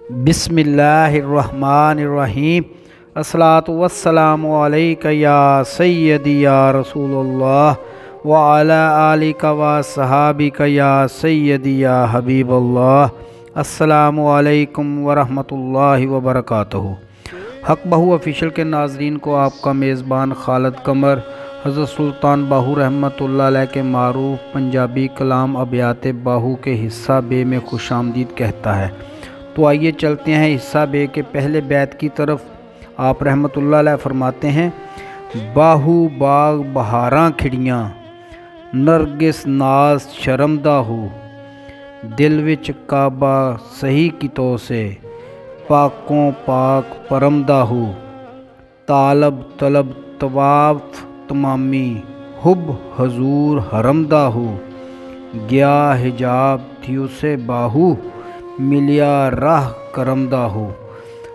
बिस्मिल्लाहिर्रहमानिर्रहीम। अस्सलातु वस्सलामु अलैका या सय्यदी या रसूलुल्लाह व अला आलिका व सहाबिका या सय्यदी या हबीबल्लाह। अस्सलामु अलैकुम व रहमतुल्लाहि व बरकातुहू। हक बहू ऑफिशियल के नाज़रीन को आपका मेज़बान खालिद कमर हज़रत सुल्तान बाहू रहमतुल्लाह अलैह के मारूफ पंजाबी कलाम अबियात बाहू के हिस्सा बे में खुशामदीद कहता है। तो आइए चलते हैं हिस्सा बे के पहले बैत की तरफ। आप रहमतुल्लाह अलैह फरमाते हैं, बाहू बाग बहारां खिड़ियां नरगिस नाज शर्मदा हो, दिल विच काबा सही कितो से पाकों पाक परमदा हो, तालब तलब तवाफ तमामी हुब हजूर हरमदा हो, गया हिजाब थियो से बाहू मिलिया राह करमदा हो।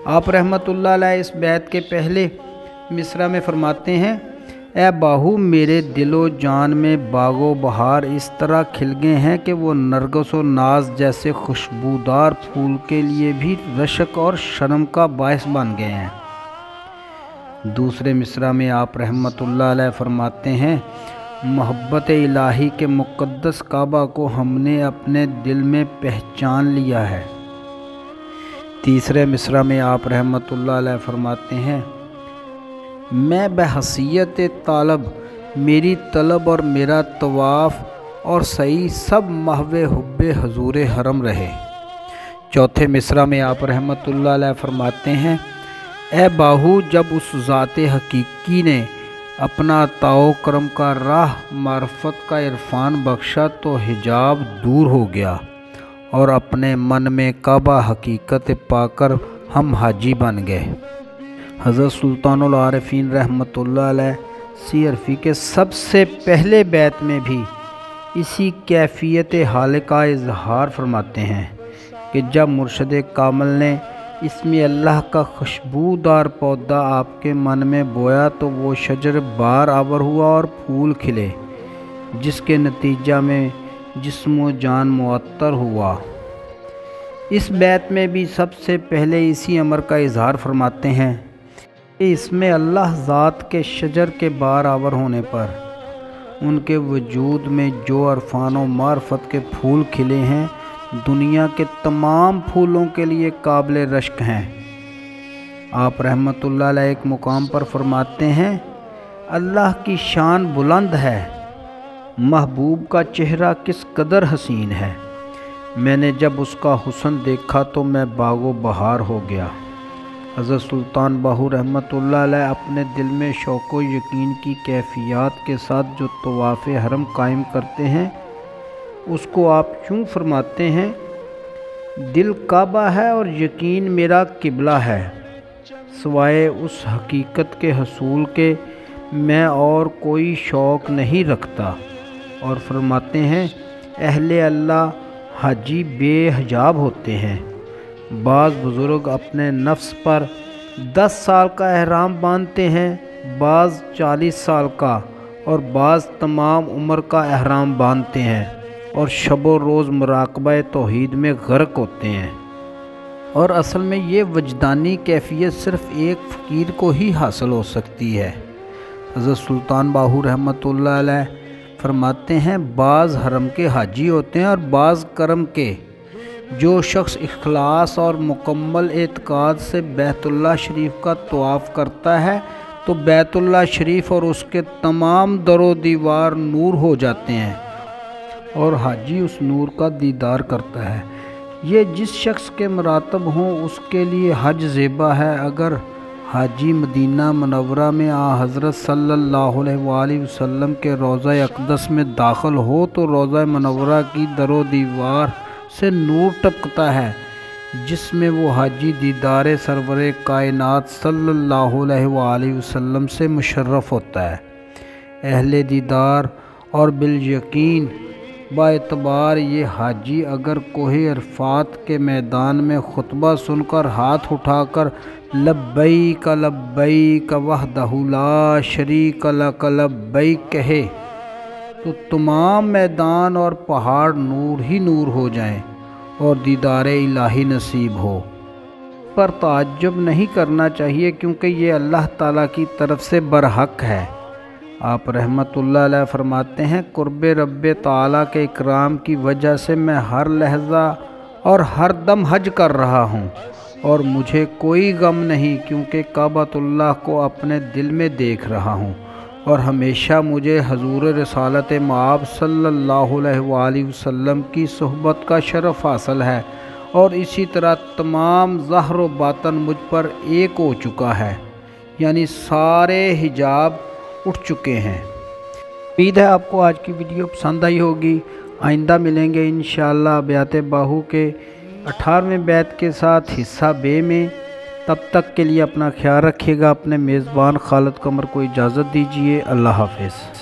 आप रहमतुल्लाह अलैह इस बैत के पहले मिसरा में फरमाते हैं, ए बाहू मेरे दिलो जान में बागो बहार इस तरह खिल गए हैं कि वो नरगस व नाज जैसे खुशबूदार फूल के लिए भी रशक और शर्म का बायस बन गए हैं। दूसरे मिसरा में आप रहमतुल्लाह अलैह फरमाते हैं, मोहब्बत इलाही के मुक़द्दस काबा को हमने अपने दिल में पहचान लिया है। तीसरे मिसरा में आप रहमतुल्लाह अलैह फरमाते हैं, मैं बहसीयत तालब मेरी तलब और मेरा तवाफ़ और सही सब महवे हुब्बे हजूर हरम रहे। चौथे मिसरा में आप रहमतुल्लाह अलैह फरमाते हैं, ए बाहू जब उस ज़ाते हकीकी ने अपना ताओ करम का राह मार्फत का इरफान बख्शा तो हिजाब दूर हो गया और अपने मन में काबा हकीकत पाकर हम हाजी बन गए। हज़रत सुल्तानुल आरिफीन रहमतुल्लाह अलैह सीरफ़ी के सबसे पहले बैत में भी इसी कैफियत हाल का इजहार फरमाते हैं कि जब मुर्शद कामिल ने इसमें अल्लाह का खुशबूदार पौधा आपके मन में बोया तो वो शजर बार आवर हुआ और फूल खिले, जिसके नतीजा में जिस्मो जान मुअत्तर हुआ। इस बैत में भी सबसे पहले इसी अमर का इजहार फरमाते हैं कि इसमें अल्लाह ज़ात के शजर के बार आवर होने पर उनके वजूद में जो अरफान व मार्फत के फूल खिले हैं दुनिया के तमाम फूलों के लिए काबिल रश्क हैं। आप रहमतुल्लाह अलैह एक मुकाम पर फरमाते हैं, अल्लाह की शान बुलंद है, महबूब का चेहरा किस कदर हसीन है। मैंने जब उसका हुस्न देखा तो मैं बागो बहार हो गया। हज़रत सुल्तान बाहू रहमतुल्लाह अलैह अपने दिल में शौक़ व यकीन की कैफियत के साथ जो तवाफ़ हरम कायम करते हैं उसको आप यूँ फरमाते हैं, दिल काबा है और यकीन मेरा किबला है, सिवाय उस हकीकत के हसूल के मैं और कोई शौक़ नहीं रखता। और फरमाते हैं, अहले अल्लाह हाजी बेहिजाब होते हैं। बाज़ बुज़ुर्ग अपने नफ्स पर 10 साल का एहराम बांधते हैं, बाज़ 40 साल का और बाज़ तमाम उम्र का एहराम बांधते हैं और शबो रोज़ मुराक़बा तौहीद में गर्क होते हैं। और असल में ये वजदानी कैफियत सिर्फ़ एक फ़कीर को ही हासिल हो सकती है। हज़रत सुल्तान बाहू रहमतुल्लाह अलैह फरमाते हैं, बाज़ हरम के हाजी होते हैं और बाज़ करम के। जो शख्स इखलास और मुकम्मल एतकाद से बैतुल्लाह शरीफ का तवाफ़ करता है तो बैतुल्लाह शरीफ और उसके तमाम दरो दीवार नूर हो जाते हैं और हाजी उस नूर का दीदार करता है। ये जिस शख्स के मरातब हों उसके लिए हज ज़ेबा है। अगर हाजी मदीना मुनव्वरा में हज़रत सल्लल्लाहु अलैहि वसल्लम के रोज़ा अक़दस में दाखिल हो तो रोज़ा मुनव्वरा की दरो दीवार से नूर टपकता है, जिसमें वो हाजी दीदार सरवर कायनात सल्लल्लाहु अलैहि वसल्लम से मुशर्रफ़ होता है। अहले दीदार और बिल यकीन बाएतबार ये हाजी अगर कोहे अरफात के मैदान में खुतबा सुनकर हाथ उठाकर लब्बैक लब्बैक वहदहु ला शरीक लक लब्बैक कहे तो तमाम मैदान और पहाड़ नूर ही नूर हो जाएं और दीदार इलाही नसीब हो। پر تعجب نہیں کرنا چاہیے کیونکہ یہ اللہ تعالیٰ کی طرف سے برحق ہے۔ آپ رحمۃ اللہ علیہ فرماتے ہیں قرب رب تعالیٰ کے اکرام کی وجہ سے میں ہر لحظہ اور ہر دم حج کر رہا ہوں اور مجھے کوئی غم نہیں کیونکہ کعبۃ اللہ کو اپنے دل میں دیکھ رہا ہوں اور ہمیشہ مجھے حضور رسالت مآب صلی اللہ علیہ وآلہ وسلم کی صحبت کا شرف حاصل ہے اور اسی طرح تمام ظاہر و باطن مجھ پر ایک ہو چکا ہے، یعنی سارے حجاب اٹھ چکے ہیں۔ امید ہے آپ کو آج کی ویڈیو پسند آئی ہوگی۔ آئندہ ملیں گے انشاءاللہ بیعت باہو کے 18ویں بیعت کے ساتھ حصہ بے میں۔ تب تک کے لیے اپنا خیال رکھیے گا۔ اپنے میزبان خالد قمر کو اجازت دیجیے۔ اللہ حافظ۔